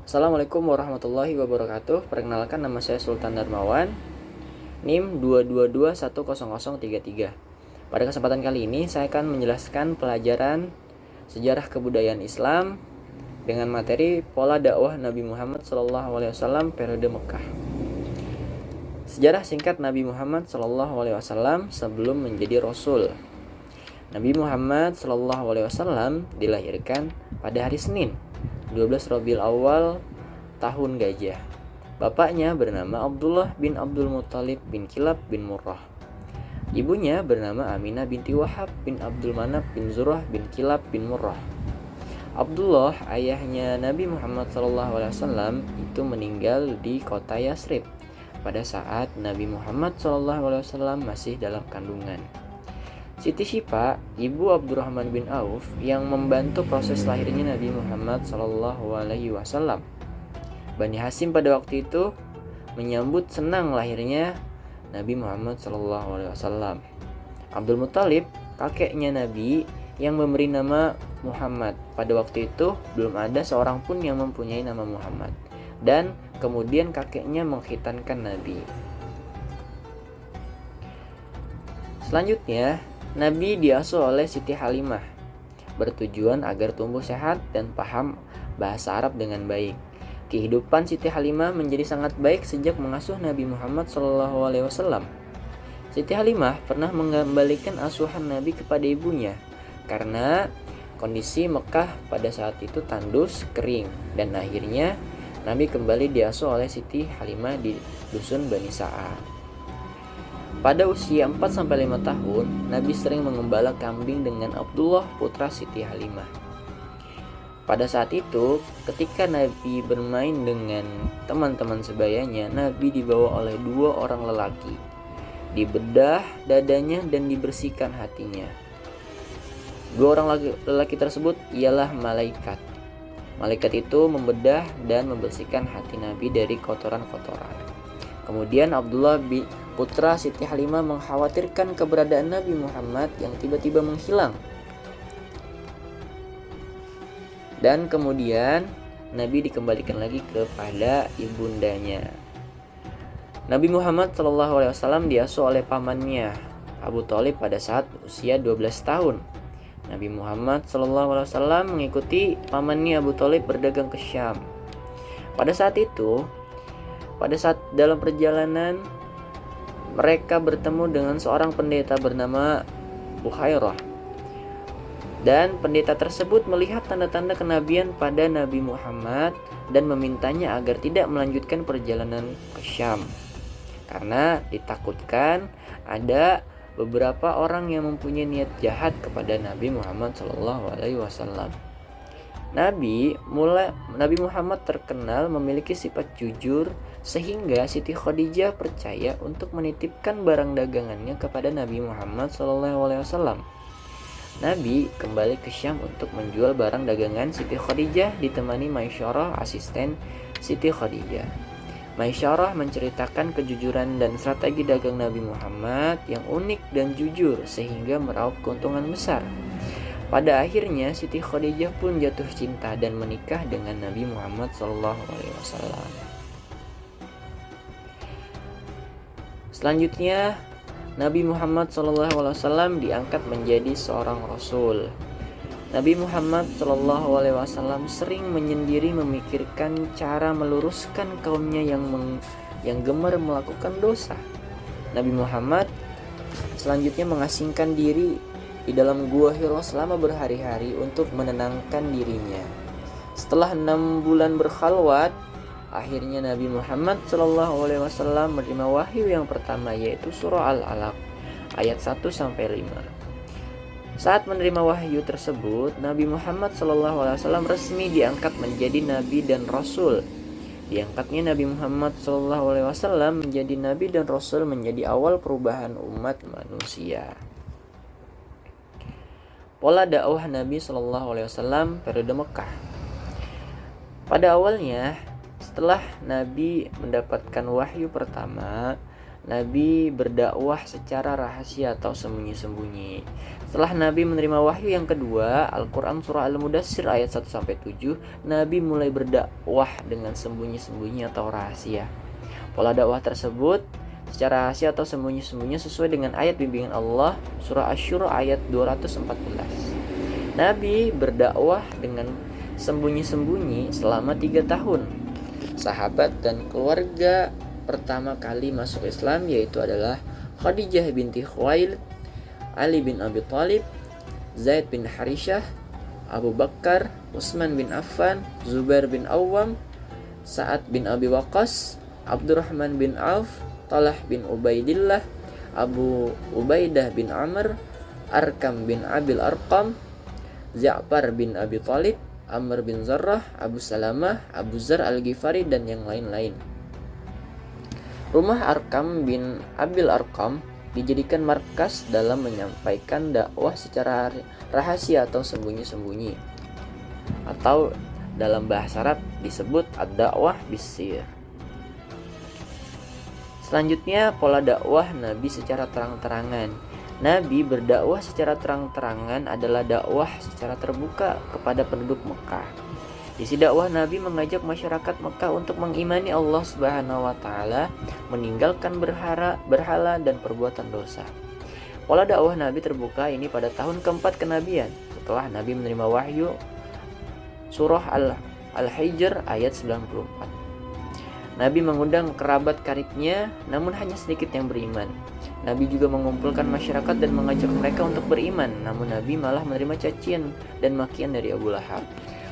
Assalamualaikum warahmatullahi wabarakatuh. Perkenalkan, nama saya Sultan Darmawan, NIM 222100033. Pada kesempatan kali ini saya akan menjelaskan pelajaran sejarah kebudayaan Islam dengan materi pola dakwah Nabi Muhammad SAW periode Mekah. Sejarah singkat Nabi Muhammad SAW sebelum menjadi Rasul. Nabi Muhammad SAW dilahirkan pada hari Senin 12 Rabiul Awal tahun Gajah. Bapaknya bernama Abdullah bin Abdul Muthalib bin Kilab bin Murrah. Ibunya bernama Aminah binti Wahab bin Abdul Manaf bin Zurrah bin Kilab bin Murrah. Abdullah, ayahnya Nabi Muhammad SAW, itu meninggal di kota Yasrib pada saat Nabi Muhammad SAW masih dalam kandungan. Siti Syifa, ibu Abdurrahman bin Auf, yang membantu proses lahirnya Nabi Muhammad SAW. Bani Hasyim pada waktu itu menyambut senang lahirnya Nabi Muhammad SAW. Abdul Muthalib, kakeknya Nabi, yang memberi nama Muhammad. Pada waktu itu belum ada seorang pun yang mempunyai nama Muhammad. Dan kemudian kakeknya mengkhitankan Nabi. Selanjutnya, Nabi diasuh oleh Siti Halimah, bertujuan agar tumbuh sehat dan paham bahasa Arab dengan baik. Kehidupan Siti Halimah menjadi sangat baik sejak mengasuh Nabi Muhammad SAW. Siti Halimah pernah mengembalikan asuhan Nabi kepada ibunya karena kondisi Mekah pada saat itu tandus, kering, dan akhirnya Nabi kembali diasuh oleh Siti Halimah di dusun Bani Sa'ad. Pada usia 4-5 tahun, Nabi sering mengembala kambing dengan Abdullah, putra Siti Halimah. Pada saat itu, ketika Nabi bermain dengan teman-teman sebayanya, Nabi dibawa oleh 2 orang lelaki. Dibedah dadanya dan dibersihkan hatinya. 2 orang lelaki tersebut ialah malaikat. Malaikat itu membedah dan membersihkan hati Nabi dari kotoran-kotoran. Kemudian Abdullah putra Siti Halimah mengkhawatirkan keberadaan Nabi Muhammad yang tiba-tiba menghilang. Dan kemudian Nabi dikembalikan lagi kepada ibundanya. Nabi Muhammad SAW diasuh oleh pamannya Abu Thalib pada saat usia 12 tahun. Nabi Muhammad SAW mengikuti pamannya Abu Thalib berdagang ke Syam. Pada saat dalam perjalanan mereka bertemu dengan seorang pendeta bernama Bukhairah. Dan pendeta tersebut melihat tanda-tanda kenabian pada Nabi Muhammad dan memintanya agar tidak melanjutkan perjalanan ke Syam karena ditakutkan ada beberapa orang yang mempunyai niat jahat kepada Nabi Muhammad SAW. Nabi Muhammad terkenal memiliki sifat jujur sehingga Siti Khadijah percaya untuk menitipkan barang dagangannya kepada Nabi Muhammad SAW. Nabi kembali ke Syam untuk menjual barang dagangan Siti Khadijah ditemani Maisyarah, asisten Siti Khadijah. Maisyarah menceritakan kejujuran dan strategi dagang Nabi Muhammad yang unik dan jujur sehingga meraup keuntungan besar. Pada akhirnya Siti Khadijah pun jatuh cinta dan menikah dengan Nabi Muhammad SAW. Selanjutnya, Nabi Muhammad SAW diangkat menjadi seorang Rasul. Nabi Muhammad SAW sering menyendiri memikirkan cara meluruskan kaumnya yang gemar melakukan dosa. Nabi Muhammad selanjutnya mengasingkan diri di dalam gua Hira selama berhari-hari untuk menenangkan dirinya. Setelah 6 bulan berkhalwat, akhirnya Nabi Muhammad SAW menerima wahyu yang pertama, yaitu surah Al-Alaq ayat 1-5. Saat menerima wahyu tersebut, Nabi Muhammad SAW resmi diangkat menjadi Nabi dan Rasul. Diangkatnya Nabi Muhammad SAW menjadi Nabi dan Rasul menjadi awal perubahan umat manusia. Pola dakwah Nabi SAW periode Mekah. Pada awalnya, setelah Nabi mendapatkan wahyu pertama, Nabi berdakwah secara rahasia atau sembunyi-sembunyi. Setelah Nabi menerima wahyu yang kedua, Al-Quran Surah Al-Mudassir ayat 1-7, Nabi mulai berdakwah dengan sembunyi-sembunyi atau rahasia. Pola dakwah tersebut secara rahasia atau sembunyi-sembunyi sesuai dengan ayat bimbingan Allah Surah Asy-Syura ayat 214. Nabi berdakwah dengan sembunyi-sembunyi selama 3 tahun. Sahabat dan keluarga pertama kali masuk Islam yaitu adalah Khadijah binti Khuwailid, Ali bin Abi Thalib, Zaid bin Harithah, Abu Bakar, Utsman bin Affan, Zubair bin Awwam, Sa'ad bin Abi Waqqas, Abdurrahman bin Auf, Talha bin Ubaidillah, Abu Ubaidah bin Amr, Arkam bin Abil Arqam, Ja'far bin Abi Thalib, Amr bin Zarrah, Abu Salamah, Abu Zar Al-Ghifari, dan yang lain-lain. Rumah Arkam bin Abil Arqam dijadikan markas dalam menyampaikan dakwah secara rahasia atau sembunyi-sembunyi, atau dalam bahasa Arab disebut ad-dakwah bis-sir. Selanjutnya, pola dakwah Nabi secara terang-terangan. Nabi berdakwah secara terang-terangan adalah dakwah secara terbuka kepada penduduk Mekah. Isi dakwah Nabi mengajak masyarakat Mekah untuk mengimani Allah Subhanahu wa taala, meninggalkan berhala dan perbuatan dosa. Pola dakwah Nabi terbuka ini pada tahun keempat kenabian setelah Nabi menerima wahyu surah Al-Hijr ayat 94. Nabi mengundang kerabat karibnya, namun hanya sedikit yang beriman. Nabi juga mengumpulkan masyarakat dan mengajak mereka untuk beriman, namun Nabi malah menerima cacian dan makian dari Abu Lahab.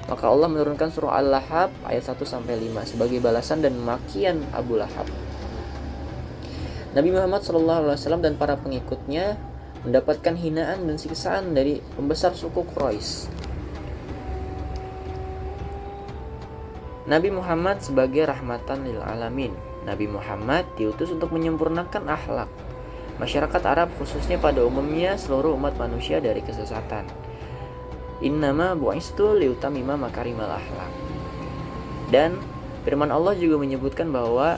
Maka Allah menurunkan surah Al-Lahab ayat 1-5 sebagai balasan dan makian Abu Lahab. Nabi Muhammad SAW dan para pengikutnya mendapatkan hinaan dan siksaan dari pembesar suku Quraisy. Nabi Muhammad sebagai rahmatan lil alamin. Nabi Muhammad diutus untuk menyempurnakan akhlak masyarakat Arab, khususnya pada umumnya seluruh umat manusia dari kesesatan. Innama bu'istu liutamima makarimal akhlak. Dan firman Allah juga menyebutkan bahwa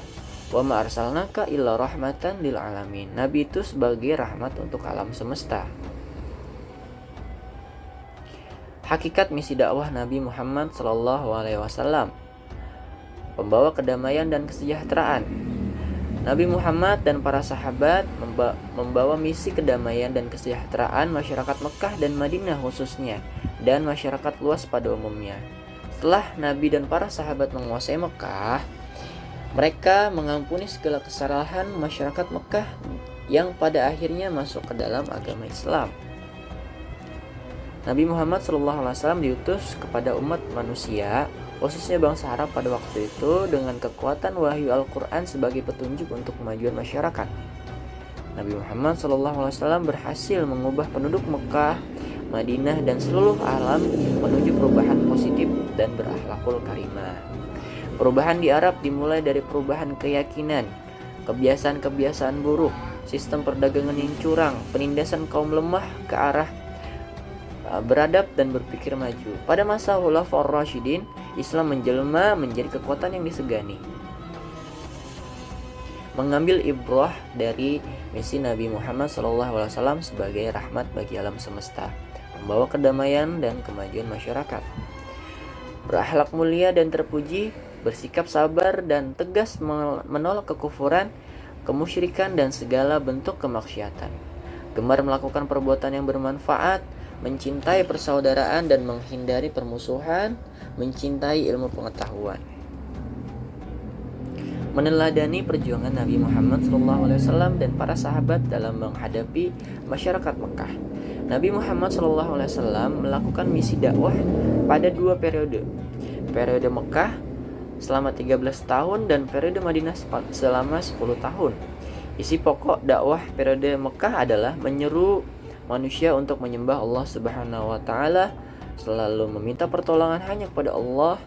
wa ma arsalnaka illa rahmatan lil alamin. Nabi itu sebagai rahmat untuk alam semesta. Hakikat misi dakwah Nabi Muhammad SAW, pembawa kedamaian dan kesejahteraan. Nabi Muhammad dan para sahabat membawa misi kedamaian dan kesejahteraan masyarakat Mekah dan Madinah khususnya, dan masyarakat luas pada umumnya. Setelah Nabi dan para sahabat menguasai Mekah, mereka mengampuni segala kesalahan masyarakat Mekah yang pada akhirnya masuk ke dalam agama Islam. Nabi Muhammad SAW diutus kepada umat manusia, khususnya bangsa Arab pada waktu itu, dengan kekuatan wahyu Al-Quran sebagai petunjuk untuk kemajuan masyarakat. Nabi Muhammad SAW berhasil mengubah penduduk Mekah, Madinah, dan seluruh alam menuju perubahan positif dan berakhlakul karimah. Perubahan di Arab dimulai dari perubahan keyakinan, kebiasaan-kebiasaan buruk, sistem perdagangan yang curang, penindasan kaum lemah ke arah beradab dan berpikir maju. Pada masa Khulafaur Rasyidin, Islam menjelma menjadi kekuatan yang disegani. Mengambil ibrah dari misi Nabi Muhammad SAW sebagai rahmat bagi alam semesta, membawa kedamaian dan kemajuan masyarakat. Berakhlak mulia dan terpuji, bersikap sabar dan tegas menolak kekufuran, kemusyrikan dan segala bentuk kemaksiatan. Gemar melakukan perbuatan yang bermanfaat, mencintai persaudaraan dan menghindari permusuhan, mencintai ilmu pengetahuan. Meneladani perjuangan Nabi Muhammad SAW dan para sahabat dalam menghadapi masyarakat Mekah. Nabi Muhammad SAW melakukan misi dakwah pada 2 periode. Periode Mekah selama 13 tahun dan periode Madinah selama 10 tahun. Isi pokok dakwah periode Mekah adalah menyeru manusia untuk menyembah Allah Subhanahu wa taala, selalu meminta pertolongan hanya kepada Allah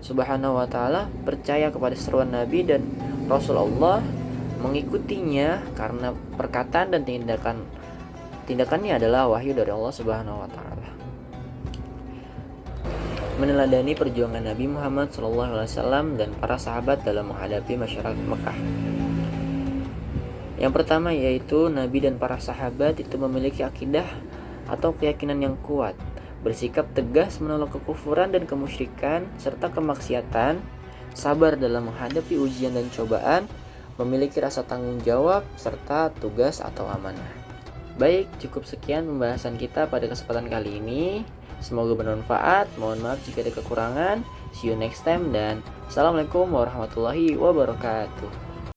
Subhanahu wa taala, percaya kepada seruan Nabi dan Rasul Allah, mengikutinya karena perkataan dan tindakannya adalah wahyu dari Allah Subhanahu wa taala. Meneladani perjuangan Nabi Muhammad SAW dan para sahabat dalam menghadapi masyarakat Mekah. Yang pertama yaitu Nabi dan para sahabat itu memiliki akidah atau keyakinan yang kuat, bersikap tegas menolak kekufuran dan kemusyrikan serta kemaksiatan, sabar dalam menghadapi ujian dan cobaan, memiliki rasa tanggung jawab serta tugas atau amanah. Baik, cukup sekian pembahasan kita pada kesempatan kali ini. Semoga bermanfaat. Mohon maaf jika ada kekurangan. See you next time dan Assalamualaikum warahmatullahi wabarakatuh.